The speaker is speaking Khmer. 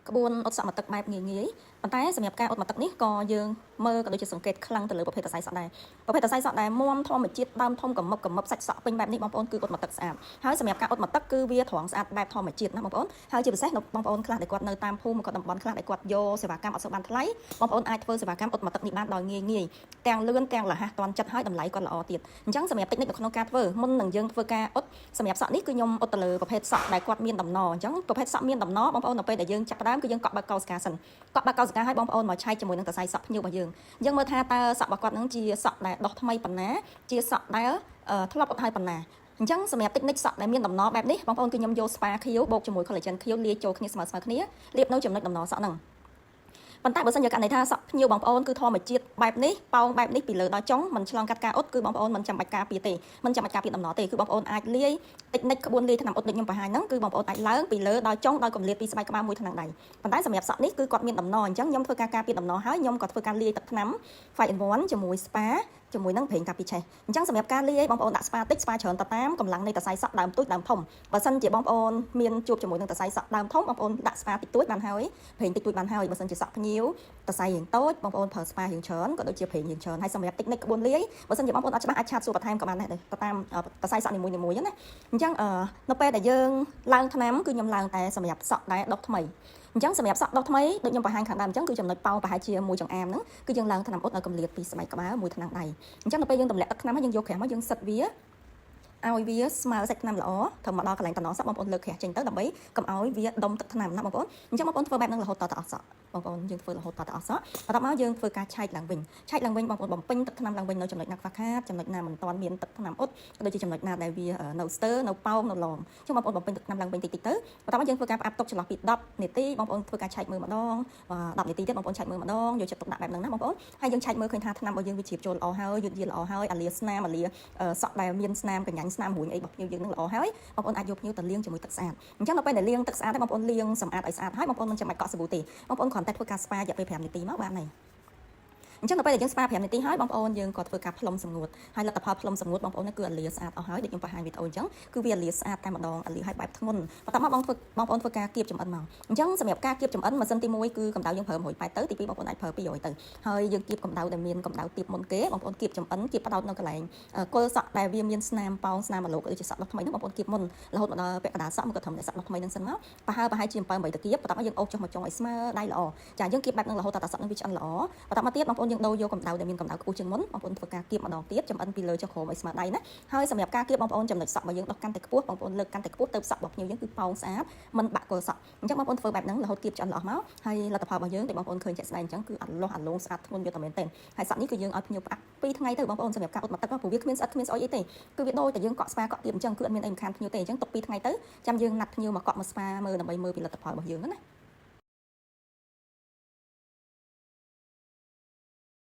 ក្បួនអុតសក់មកទឹកបែបងាយប៉ុន្តែសម្រាប់ការអុតមកទឹកនេះក៏យើងមើលក៏ដូចជាសង្កេតខ្លាំងទៅលើប្រភេទសរសៃសក់ដែរប្រភេទសរសៃសក់ដែលមាំធម្មជាតិដើមធំកមឹបសាច់សក់ពេញបែបនេះបងប្អូនគឺអុតមកទឹកស្អាតហើយសម្រាប់ការអុតមកទឹកគឺវាត្រង់ស្អាតបែបធម្មជាតិណាបងប្អូនហើយជាពិសេសបងប្អូនខ្លះដែលគាត់នៅតាមភូមិក៏តំបន់ខ្លះដែលគាត់យកសេវាកម្មអត់សូវបានថ្លៃបងប្អូនអាចធ្វើសេវាកម្មអុតមកទឹកនេះបានដោយងាយទាំងលឿនទាំងរហ័សទាន់ចិត្តហើយតម្លៃក៏ល្អទៀតអញ្ចឹងសម្រាប់តិចនិចនៅក្នុងការធ្វើមុននឹងយើងធ្វើការអុតសម្រាប់សក់នេះគឺខ្ញុំអុតទៅលើប្រភេទសក់ដែលគាត់មានដំណអញ្ចឹងប្រភេទសក់មានដំណបងប្អូននៅពេលដែលយើងចាប់ផ្ដើមគឺយើងកក់បើកកោសិកាសិនកក់បើកកោសិកាឲ្យបងប្អូនមកឆែកជាមួយនឹងសរសៃសក់ភ្ញៀវរបស់យើងយើងមើលថាតើសក់របស់គាត់នឹងជាសក់ដែលដុសថ្មីប៉ុណ្ណាជាសក់ដែលធ្លាប់អត់ហើយប៉ុណ្ណាអញ្ចឹងសម្រាប់តិចនិចសក់ដែលមានដំណបែបនេះបងប្អូនគឺខ្ញុំយក spa ខៀវបូកជាមួយ collagen ខៀវលាយចូលគ្នាស្មើគ្នាលាបនៅចំណុចដំណសក់ហ្នឹងប៉ុន្តែបើសិនជាករណីថាសក់ភ្ញៀវបងប្អូនគឺធម្មជាតិបែបនេះប៉ោងបែបនេះពីលើដល់ចុងមិនឆ្លងកាត់ការអុតគឺបងប្អូនមិនចាំបាច់ការពារទេមិនចាំបាច់ការពារដំណទេគឺបងប្អូនអាចលាយតិចនិចក្បួនលាយថ្នាំអុតដូចខ្ញុំបង្ហាញហ្នឹងគឺបងប្អូនអាចឡើងពីលើដល់ចុងដោយកម្លាតពីស្បែកក្បាលមួយថ្នាំដៃប៉ុន្តែសម្រាប់សក់នេះគឺគាត់មានដំណអញ្ចឹងខ្ញុំធ្វើការពារដំណហើយខ្ញុំក៏ធ្វើការលាយទឹកថ្នាំ Fight and One ជាមួយ spa ជាមួយនឹងប្រេងកាពីឆេះអញ្ចឹងសម្រាប់ការលាយបងប្អូនដាក់ spa តិច spa ច្រើនទៅតាមកម្លាំងនៃសរសៃសក់ដើមទូចដើមធំបើសិនជាបងប្អូនមានជួបជាមួយនឹងសរសៃសក់ដើមធំបងប្អូនដាក់ spa តិចតួចបានហើយប្រេងតិចតួចបានហើយបើសិនជាសក់ភ្ញៀវសរសៃរៀងតូចបងប្អូនប្រើ spa រៀងច្រើនក៏ដូចជាប្រេងរៀងច្រើនហើយសម្រាប់តិចនិចក្បួនលាយបើសិនជាបងប្អូនអត់ច្បាស់អាចឆាតសួរបន្ថែមក៏បានដែរទៅតាមសរសៃសក់នីមួយៗហ្នឹងណាអញ្ចឹងនៅពេលដែលយើងឡើងថ្នាំគឺខ្ញុំឡើងតែសម្រាប់សក់ដែលដុសថ្មីអញ្ចឹងសម្រាប់សក់ដុសថ្មីដូចខ្ញុំបង្ហាញខាងដើមអញ្ចឹងគឺចំណុចប៉ោងប្រហែលជាមួយចង្អាមហ្នឹងគឺយើងឡើងថ្នាំអុតឲ្យកម្លាតពីស្បែកក្បាលមួយថ្នាំដៃអញ្ចឹងនៅពេលយើងទម្លាក់ទឹកថ្នាំហើយយើងយកក្រាស់មកយើងសិតវាឲ្យវាស្មើសាច់ថ្នាំល្អត្រូវមកដល់កន្លែងតំណសក់បងប្អូនលើកក្រាស់ចេញទៅដើម្បីកុំឲ្យវាដុំទឹកថ្នាំណាបងប្អូនអញ្ចឹងបងប្អូនធ្វើបែបហ្នឹងរហូតតទៅអស់សក់បងប្អូនយើងធ្វើរហូតតទៅអស់សក់បន្ទាប់មកយើងធ្វើការឆែកឡើងវិញបងប្អូនបំពេញទឹកថ្នាំឡើងវិញនៅចំណុចណាខ្វះខាតចំណុចណាមិនទាន់មានទឹកថ្នាំអុតក៏ដូចជាចំណុចណាដែលវានៅស្ទើនៅប៉ោងនៅឡងអញ្ចឹងបងប្អូនបំពេញទឹកថ្នាំឡើងវិញតិចៗទៅបន្ទាប់មកយើងធ្វើការផ្អាប់ទុកចន្លោះពី10នាទីបងប្អូនធ្វើការឆែកមើលម្ដង10នាទីទៀតបងប្អូនឆែកមើលម្ដងយកចិត្តទុកដាក់បែបហ្នឹងណាបងប្អូនហើយយើងឆែកមើលឃើញថាថ្នាំរបស់យើងវាជ្រាបចូលល្អហើយយឺតយារល្អហើយអាលាស្នាមអាលាសក់ដែលមានស្នាមកញ្ញាញ់ស្នាមរួញអីរបស់ភ្ញៀវយើងនឹងល្អហើយបងប្អូនអាចយកភ្ញៀវទៅលាងជាមួយទឹកស្អាតអញ្ចឹងនៅពេលដែលលាងទឹកស្អាតហើយបងប្អូនលាងសម្អាតឲ្យស្អាតហើយបងប្អូនមិនចាំបាច់កក់សាប៊ូទេបងប្អូនគ្រាន់តែធ្វើការ spa រយៈពេល5នាទីមកបានហើយអញ្ចឹងនៅពេលដែលយើង spa 5នាទីហើយបងប្អូនយើងក៏ធ្វើការផ្លុំសម្ងួតហើយលទ្ធផលផ្លុំសម្ងួតបងប្អូនគឺអាលាស្អាតអស់ហើយដូចខ្ញុំបង្ហាញវីដេអូអញ្ចឹងគឺវាអាលាស្អាតតែម្ដងអាលាឲ្យបែបធ្ងន់បន្ទាប់មកបងប្អូនធ្វើការគៀបចំអិនមកអញ្ចឹងសម្រាប់ការគៀបចំអិនម៉ាស៊ីនទី1គឺកម្ដៅយើងប្រើ180ទៅទី2បងប្អូនអាចប្រើ200ទៅហើយយើងគៀបកម្ដៅដែលមានកម្ដៅទាបមុនគេបងប្អូនគៀបចំអិនគៀបផ្ដោតនៅកន្លែងគល់សក់ដែលវាមានស្នាមប៉ោងស្នាមអាឡូកដូចជាសក់ដុសថ្មីហ្នឹងបងប្អូនគៀបមុនរហូតមកដល់ពាក់កណ្ដាលសក់មកក៏ត្រឹមតែសក់ដុសថ្មីហ្នឹងសិនមកប្រហែលជា7 8ទៅគៀបបន្ទាប់មកយើងអូសចុះមកចុងឲ្យស្មើដៃល្អចាយើងគៀបបែបហ្នឹងរហូតដល់សក់ហ្នឹងវាឆ្អិនល្អបន្ទាប់មកទៀតបងប្អូនយើងដូរយកកម្ដៅដែលមានកម្ដៅខ្ពស់ជាងមុនបងប្អូនធ្វើការគៀបម្ដងទៀតចំអិនពីលើចុះក្រោមឲ្យស្មើដៃណាហើយសម្រាប់ការគៀបបងប្អូនចំណុចសក់របស់យើងដុសកាន់តែខ្ពស់បងប្អូនលើកកាន់តែខ្ពស់ទៅសក់របស់ភ្ញៀវយើងគឺប៉ោងស្អាតមិនបាក់គល់សក់អញ្ចឹងបងប្អូនធ្វើបែបហ្នឹងរហូតគៀបឆ្អិនល្អមកហើយលទ្ធផលរបស់យើងដែលបងប្អូនឃើញជាក់ស្ដែងអញ្ចឹងគឺអាឡោះអាឡូងស្អាតធ្ងន់យកតែមែនទេហើយសក់នេះគឺយើងឲ្យភ្ញៀវផ្អាប់2ថ្ងៃទៅបងប្អូនសម្រាប់ការអ៊ុតមកទឹកព្រោះវាគ្មានស្អិតគ្មានស្អុយអីទេគឺវាដូចតែយើងកក់ស្ប៉ាកក់ទៀតអញ្ចឹងគឺអត់មានអីរំខានភ្ញៀវទេអញ្ចឹងទុក2ថ្ងៃទៅចាំយើងណាត់ភ្ញៀវមកកក់មកស្ប៉ាមើលដើម្បីមើលពីលទ្ធផលរបស់យើងណា